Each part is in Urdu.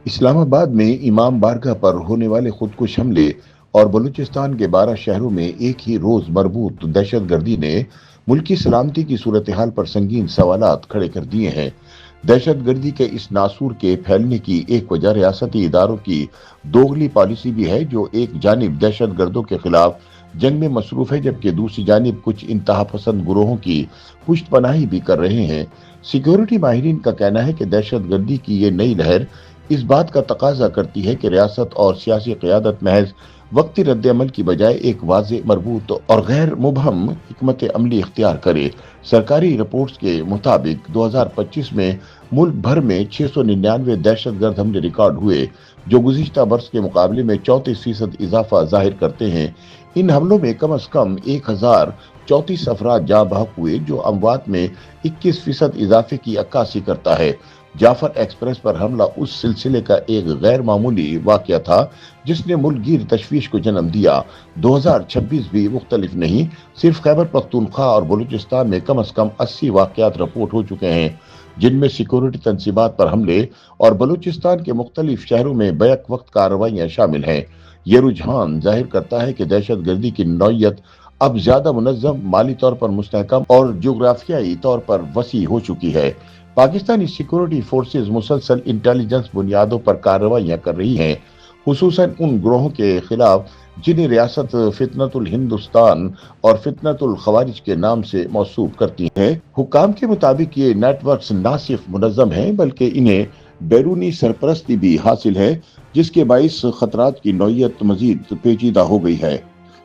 اسلام آباد میں امام بارگاہ پر ہونے والے خودکش حملے اور بلوچستان کے 12 شہروں میں ایک ہی روز مربوط دہشت گردی نے ملکی سلامتی کی صورتحال پر سنگین سوالات کھڑے کر دیے ہیں۔ دہشت گردی کے اس ناسور کے پھیلنے کی ایک وجہ ریاستی اداروں کی دوغلی پالیسی بھی ہے، جو ایک جانب دہشت گردوں کے خلاف جنگ میں مصروف ہے، جبکہ دوسری جانب کچھ انتہا پسند گروہوں کی پشت پناہی بھی کر رہے ہیں۔ سیکیورٹی ماہرین کا کہنا ہے کہ دہشت گردی کی یہ نئی لہر اس بات کا تقاضا کرتی ہے کہ ریاست اور سیاسی قیادت محض وقتی رد عمل کی بجائے ایک واضح، مربوط اور غیر مبہم حکمت عملی اختیار کرے۔ سرکاری رپورٹس کے مطابق 2025 میں ملک بھر میں 699 دہشت گرد حملے ریکارڈ ہوئے، جو گزشتہ برس کے مقابلے میں 34% اضافہ ظاہر کرتے ہیں۔ ان حملوں میں کم از کم 1034 افراد جاں بحق ہوئے، جو اموات میں 21% اضافے کی عکاسی کرتا ہے۔ جعفر ایکسپریس پر حملہ اس سلسلے کا ایک غیر معمولی واقعہ تھا جس نے ملک گیر تشویش کو جنم دیا۔ 2026 بھی مختلف نہیں، صرف خیبر پختونخوا اور بلوچستان میں کم از کم 80 واقعات رپورٹ ہو چکے ہیں، جن میں سیکورٹی تنصیبات پر حملے اور بلوچستان کے مختلف شہروں میں بیک وقت کارروائیاں شامل ہیں۔ یہ رجحان ظاہر کرتا ہے کہ دہشت گردی کی نوعیت اب زیادہ منظم، مالی طور پر مستحکم اور جغرافیائی طور پر وسیع ہو چکی ہے۔ پاکستانی سیکورٹی فورسز مسلسل انٹیلیجنس بنیادوں پر کارروائیاں کر رہی ہیں، خصوصاً ان گروہوں کے خلاف جنہیں ریاست فتنۃ الہندوستان اور فتنۃ الخوارج کے نام سے موصوف کرتی ہیں۔ حکام کے مطابق یہ نیٹ ورکس نہ صرف منظم ہیں بلکہ انہیں بیرونی سرپرستی بھی حاصل ہے، جس کے باعث خطرات کی نوعیت مزید پیچیدہ ہو گئی ہے۔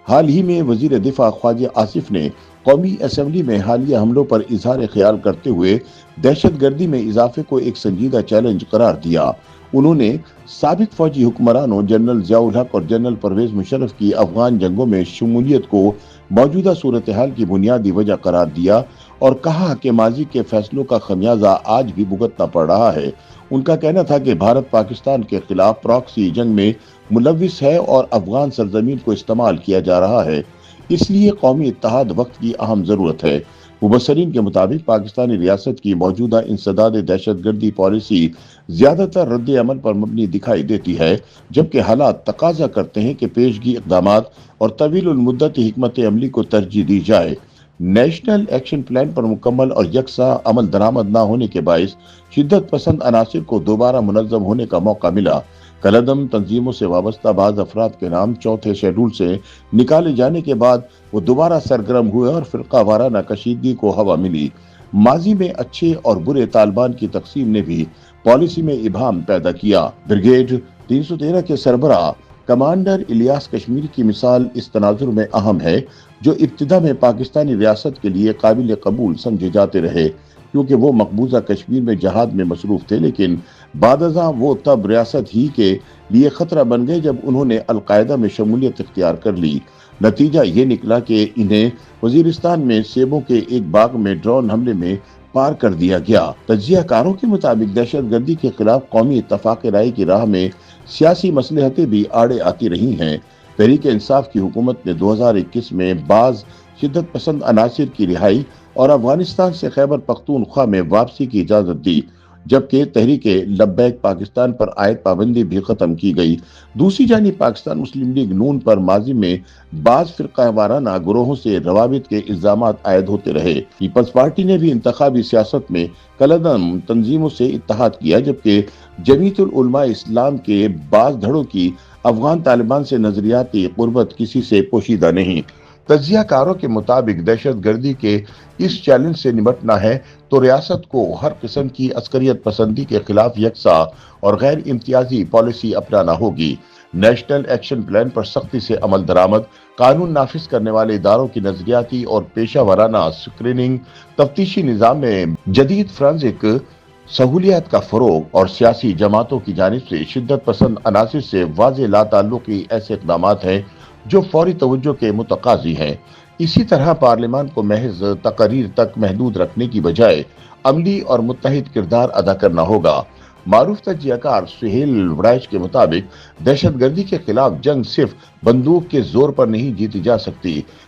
حال ہی میں وزیر دفاع خواجہ آصف نے قومی اسمبلی میں حالیہ حملوں پر اظہار خیال کرتے ہوئے دہشت گردی میں اضافے کو ایک سنجیدہ چیلنج قرار دیا۔ انہوں نے سابق فوجی حکمرانوں جنرل ضیاء الحق اور جنرل پرویز مشرف کی افغان جنگوں میں شمولیت کو موجودہ صورتحال کی بنیادی وجہ قرار دیا اور کہا کہ ماضی کے فیصلوں کا خمیازہ آج بھی بھگتنا پڑ رہا ہے۔ ان کا کہنا تھا کہ بھارت پاکستان کے خلاف پراکسی جنگ میں ملوث ہے اور افغان سرزمین کو استعمال کیا جا رہا ہے، اس لیے قومی اتحاد وقت کی اہم ضرورت ہے۔ مبصرین کے مطابق پاکستانی ریاست کی موجودہ انسداد دہشت گردی پالیسی زیادہ تر رد عمل پر مبنی دکھائی دیتی ہے، جبکہ حالات تقاضا کرتے ہیں کہ پیشگی اقدامات اور طویل المدت حکمت عملی کو ترجیح دی جائے۔ نیشنل ایکشن پلان پر مکمل اور یکساں عمل درآمد نہ ہونے کے باعث شدت پسند عناصر کو دوبارہ منظم ہونے کا موقع ملا۔ کالعدم تنظیموں سے وابستہ بعض افراد کے نام چوتھے شیڈول سے نکالے جانے کے بعد وہ دوبارہ سرگرم ہوئے اور فرقہ وارانہ کشیدگی کو ہوا ملی۔ ماضی میں اچھے اور برے طالبان کی تقسیم نے بھی پالیسی میں ابہام پیدا کیا۔ بریگیڈ 313 کے سربراہ کمانڈر الیاس کشمیری کی مثال اس تناظر میں اہم ہے، جو ابتدا میں پاکستانی ریاست کے لیے قابل قبول سمجھے جاتے رہے کیونکہ وہ مقبوضہ کشمیر میں جہاد میں مصروف تھے، لیکن بعد ازاں وہ تب ریاست ہی کے لیے خطرہ بن گئے جب انہوں نے القاعدہ میں شمولیت اختیار کر لی۔ نتیجہ یہ نکلا کہ انہیں وزیرستان میں سیبوں کے ایک باغ میں ڈرون حملے میں پار کر دیا گیا۔ تجزیہ کاروں کے مطابق دہشت گردی کے خلاف قومی اتفاق رائے کی راہ میں سیاسی مصلحتیں بھی آڑے آتی رہی ہیں۔ تحریک انصاف کی حکومت نے 2021 میں بعض شدت پسند عناصر کی رہائی اور افغانستان سے خیبر پختونخوا میں واپسی کی اجازت دی، جبکہ تحریک لبیک پاکستان پر عائد پابندی بھی ختم کی گئی۔ دوسری جانب پاکستان مسلم لیگ نون پر ماضی میں بعض فرقہ وارانہ گروہوں سے روابط کے الزامات عائد ہوتے رہے۔ پیپلز پارٹی نے بھی انتخابی سیاست میں کالعدم تنظیموں سے اتحاد کیا، جبکہ جمیعت العلماء اسلام کے بعض دھڑوں کی افغان طالبان سے نظریاتی قربت کسی سے پوشیدہ نہیں۔ تجزیہ کاروں کے مطابق دہشت گردی کے اس چیلنج سے نمٹنا ہے تو ریاست کو ہر قسم کی عسکریت پسندی کے خلاف یکساں اور غیر امتیازی پالیسی اپنانا ہوگی۔ نیشنل ایکشن پلان پر سختی سے عمل درآمد، قانون نافذ کرنے والے اداروں کی نظریاتی اور پیشہ ورانہ اسکریننگ، تفتیشی نظام میں جدید فرانزک سہولیات کا فروغ اور سیاسی جماعتوں کی جانب سے شدت پسند عناصر سے واضح لا تعلقی ایسے اقدامات ہیں جو فوری توجہ کے متقاضی ہیں۔ اسی طرح پارلیمان کو محض تقاریر تک محدود رکھنے کی بجائے عملی اور متحد کردار ادا کرنا ہوگا۔ معروف تجزیہ کار سہیل وڑائچ کے مطابق دہشت گردی کے خلاف جنگ صرف بندوق کے زور پر نہیں جیتی جا سکتی،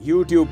YouTube